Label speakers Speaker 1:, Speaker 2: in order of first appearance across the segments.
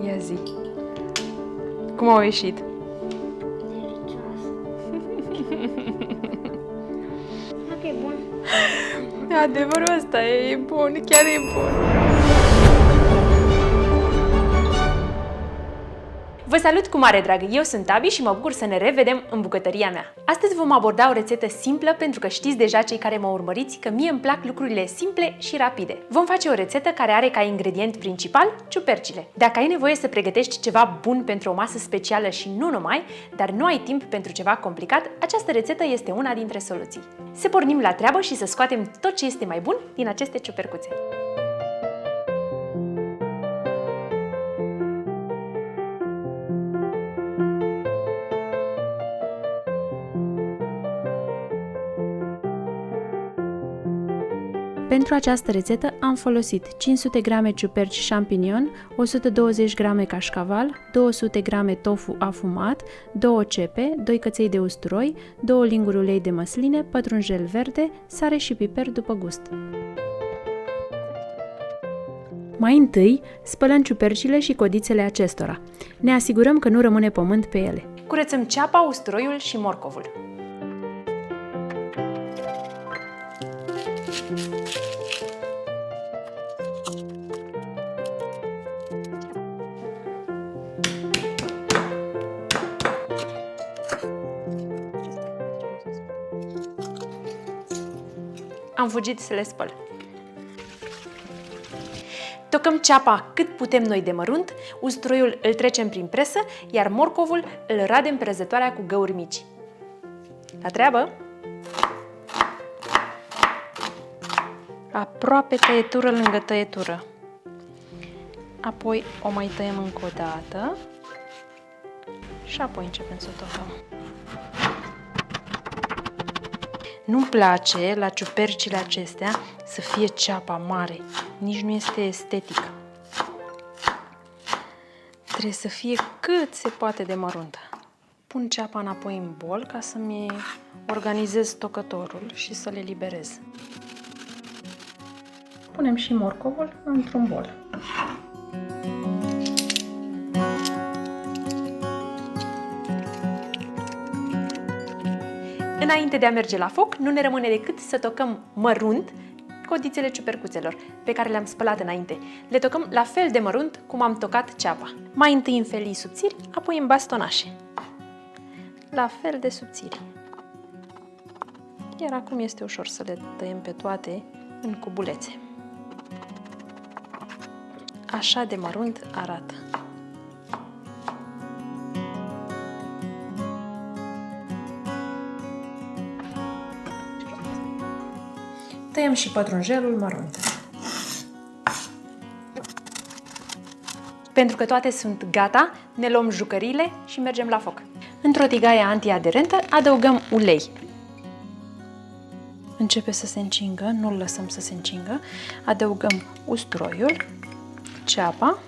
Speaker 1: Ia zi. Cum au ieșit?
Speaker 2: Delicioasă. Ok, bun.
Speaker 1: Adevărul ăsta e bun, chiar e bun. Vă salut cu mare drag! Eu sunt Abi și mă bucur să ne revedem în bucătăria mea. Astăzi vom aborda o rețetă simplă pentru că știți deja cei care mă urmăriți că mie îmi plac lucrurile simple și rapide. Vom face o rețetă care are ca ingredient principal ciupercile. Dacă ai nevoie să pregătești ceva bun pentru o masă specială și nu numai, dar nu ai timp pentru ceva complicat, această rețetă este una dintre soluții. Să pornim la treabă și să scoatem tot ce este mai bun din aceste ciupercuțe. Pentru această rețetă am folosit 500 g ciuperci champignon, 120 g cașcaval, 200 g tofu afumat, 2 cepe, 2 căței de usturoi, 2 linguri ulei de măsline, pătrunjel verde, sare și piper după gust. Mai întâi, spălăm ciupercile și codițele acestora. Ne asigurăm că nu rămâne pământ pe ele. Curățăm ceapa, usturoiul și morcovul. Am fugit să le spăl. Tocăm ceapa cât putem noi de mărunt, usturoiul îl trecem prin presă, iar morcovul îl radem pe răzătoarea cu găuri mici. La treabă! Aproape tăietură lângă tăietură. Apoi o mai tăiem încă o dată și apoi începem să o tocăm. Nu-mi place la ciupercile acestea să fie ceapa mare, nici nu este estetic. Trebuie să fie cât se poate de măruntă. Pun ceapa înapoi în bol ca să-mi organizez tocătorul și să le liberez. Punem și morcovul într-un bol. Înainte de a merge la foc, nu ne rămâne decât să tocăm mărunt codițele ciupercuțelor, pe care le-am spălat înainte. Le tocăm la fel de mărunt cum am tocat ceapa. Mai întâi în felii subțiri, apoi în bastonașe. La fel de subțiri. Iar acum este ușor să le tăiem pe toate în cubulețe. Așa de mărunt arată. Tăiem și pătrunjelul mărunt. Pentru că toate sunt gata, ne luăm jucăriile și mergem la foc. Într-o tigaie antiaderentă adăugăm ulei. Începe să se încingă, nu-l lăsăm să se încingă. Adăugăm usturoiul, ceapa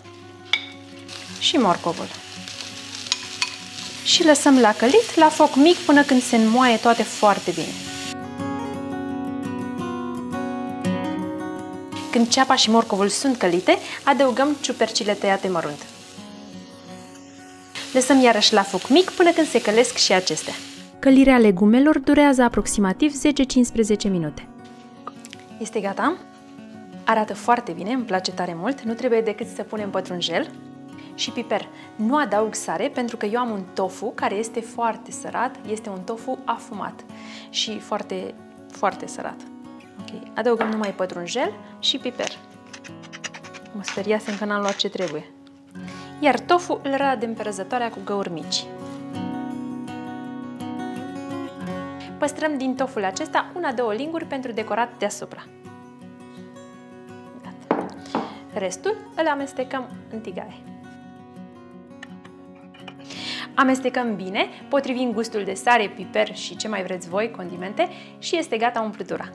Speaker 1: și morcovul. Și lăsăm la călit la foc mic până când se înmoaie toate foarte bine. Când ceapa și morcovul sunt călite, adăugăm ciupercile tăiate mărunt. Lăsăm iarăși la foc mic până când se călesc și acestea. Călirea legumelor durează aproximativ 10-15 minute. Este gata? Arată foarte bine, îmi place tare mult, nu trebuie decât să punem pătrunjel și piper. Nu adaug sare pentru că eu am un tofu care este foarte sărat, este un tofu afumat și foarte, foarte sărat. Okay. Adăugăm numai pătrunjel și piper. Mă speriasem că n-am luat ce trebuie. Iar tofu îl radem pe răzătoarea cu găuri mici. Păstrăm din toful acesta 1-2 linguri pentru decorat deasupra. Gata. Restul îl amestecăm în tigaie. Amestecăm bine, potrivim gustul de sare, piper și ce mai vreți voi, condimente, și este gata umplutura.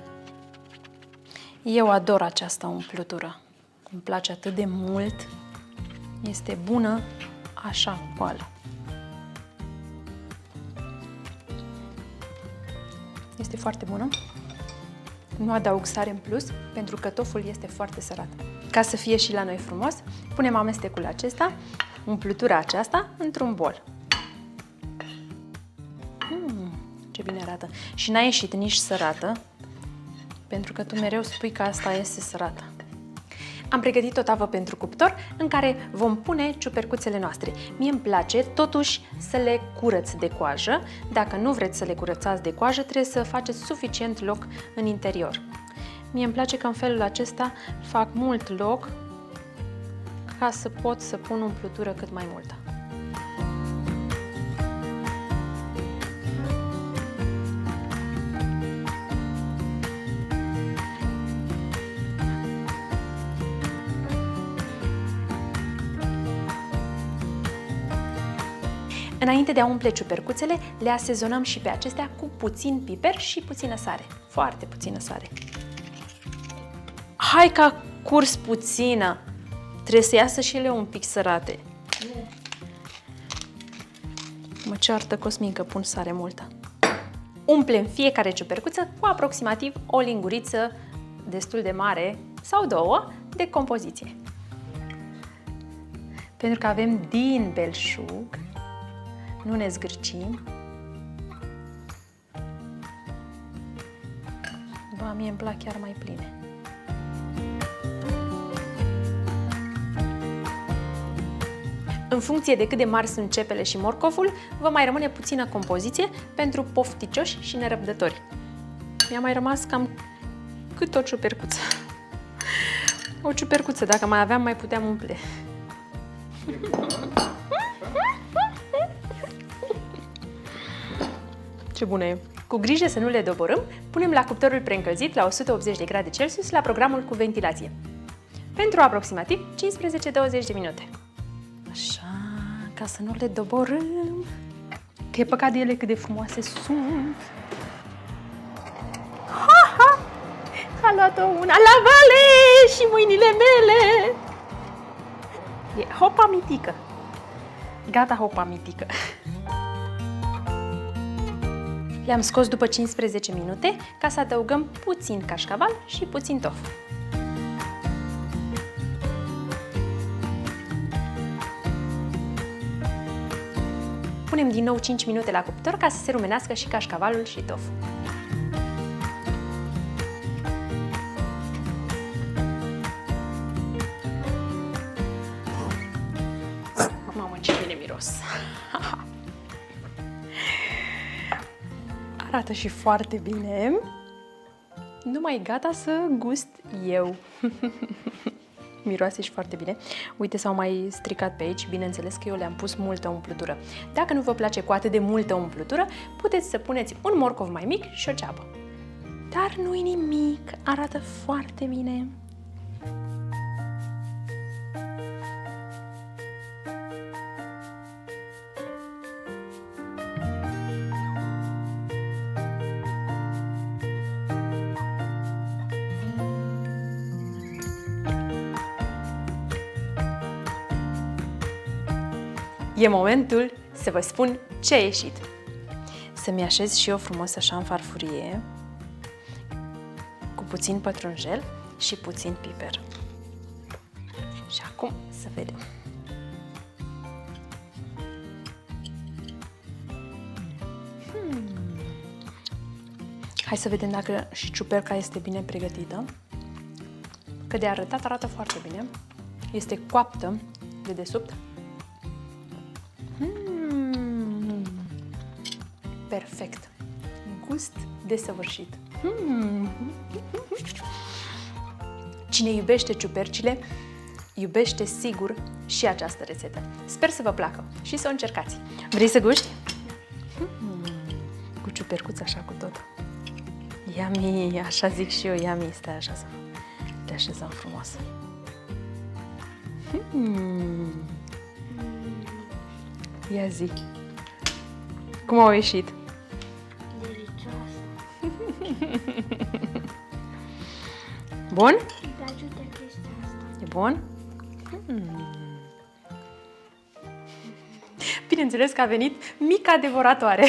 Speaker 1: Eu ador această umplutură. Îmi place atât de mult. Este bună așa goală. Este foarte bună. Nu adaug sare în plus, pentru că toful este foarte sărat. Ca să fie și la noi frumos, punem amestecul acesta, umplutura aceasta, într-un bol. Ce bine arată! Și n-a ieșit nici sărată, pentru că tu mereu spui că asta este sărată. Am pregătit o tavă pentru cuptor în care vom pune ciupercuțele noastre. Mie îmi place totuși să le curăț de coajă. Dacă nu vreți să le curățați de coajă, trebuie să faceți suficient loc în interior. Mie îmi place că în felul acesta fac mult loc ca să pot să pun umplutură cât mai multă. Înainte de a umple ciupercuțele, le asezonăm și pe acestea cu puțin piper și puțină sare. Foarte puțină sare. Hai că a curs puțină! Trebuie să iasă și ele un pic sărate. Mă ceartă Cosmin că pun sare multă. Umplem fiecare ciupercuță cu aproximativ o linguriță destul de mare sau două de compoziție. Pentru că avem din belșug, nu ne zgârcim. Ba, mie îmi plac chiar mai pline. În funcție de cât de mari sunt cepele și morcovul, vă mai rămâne puțină compoziție pentru pofticioși și nerăbdători. Mi-a mai rămas cam cât o ciupercuță. O ciupercuță, dacă mai aveam, mai puteam umple. Ce bună e! Cu grijă să nu le doborâm, punem la cuptorul preîncălzit la 180 de grade Celsius la programul cu ventilație. Pentru aproximativ 15-20 de minute. Așa, ca să nu le doborâm. Că e păcat de ele cât de frumoase sunt. Ha, ha! A luat-o una la vale și mâinile mele! E hopa mitică. Gata, hopa mitică. Le-am scos după 15 minute ca să adăugăm puțin cașcaval și puțin tofu. Punem din nou 5 minute la cuptor ca să se rumenească și cașcavalul și tofu. Mamă, ce bine miros! Arată și foarte bine. Numai gata să gust eu. Miroase și foarte bine. Uite, s-au mai stricat pe aici. Bineînțeles că eu le-am pus multă umplutură. Dacă nu vă place cu atât de multă umplutură, puteți să puneți un morcov mai mic și o ceapă. Dar nu-i nimic. Arată foarte bine. E momentul să vă spun ce a ieșit. Să-mi așez și eu frumos așa în farfurie, cu puțin pătrunjel și puțin piper. Și acum să vedem. Hai să vedem dacă și ciuperca este bine pregătită. Că de arătat arată foarte bine. Este coaptă de desubt. Perfect! Gust desăvârșit! Cine iubește ciupercile, iubește sigur și această rețetă. Sper să vă placă și să o încercați. Vrei să guști? Cu ciupercuța așa cu tot. Yummy! Așa zic și eu, yummy! Stai așa să le așezăm frumos. Ia zi! Cum au ieșit?
Speaker 2: Delicioasă.
Speaker 1: Bun?
Speaker 2: Îmi place de chestia asta.
Speaker 1: E bun? Bineînțeles că a venit mica devoratoare.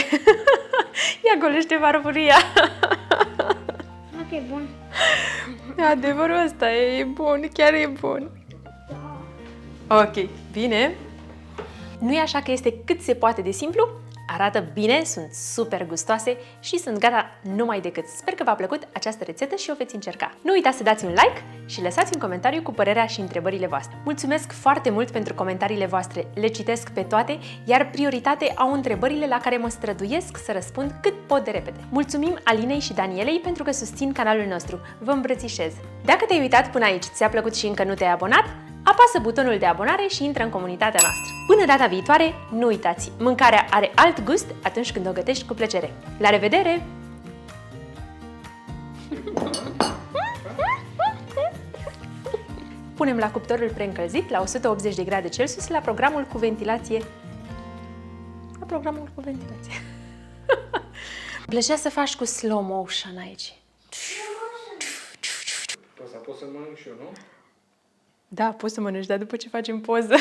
Speaker 1: Ia golește farfuria.
Speaker 2: că e bun.
Speaker 1: Adevărul ăsta e bun, chiar e bun. Ok, bine. Nu e așa că este cât se poate de simplu? Arată bine, sunt super gustoase și sunt gata numai decât. Sper că v-a plăcut această rețetă și o veți încerca. Nu uitați să dați un like și lăsați un comentariu cu părerea și întrebările voastre. Mulțumesc foarte mult pentru comentariile voastre, le citesc pe toate, iar prioritate au întrebările la care mă străduiesc să răspund cât pot de repede. Mulțumim Alinei și Danielei pentru că susțin canalul nostru. Vă îmbrățișez! Dacă te-ai uitat până aici, ți-a plăcut și încă nu te-ai abonat, apasă butonul de abonare și intră în comunitatea noastră. Până data viitoare, nu uitați, mâncarea are alt gust atunci când o gătești cu plăcere. La revedere! Punem la cuptorul preîncălzit la 180 de grade Celsius la programul cu ventilație. Plăcea să faci cu slow motion aici.
Speaker 3: Poți să mănânc și eu, nu?
Speaker 1: Da, poți să mănânci, dar după ce facem poză.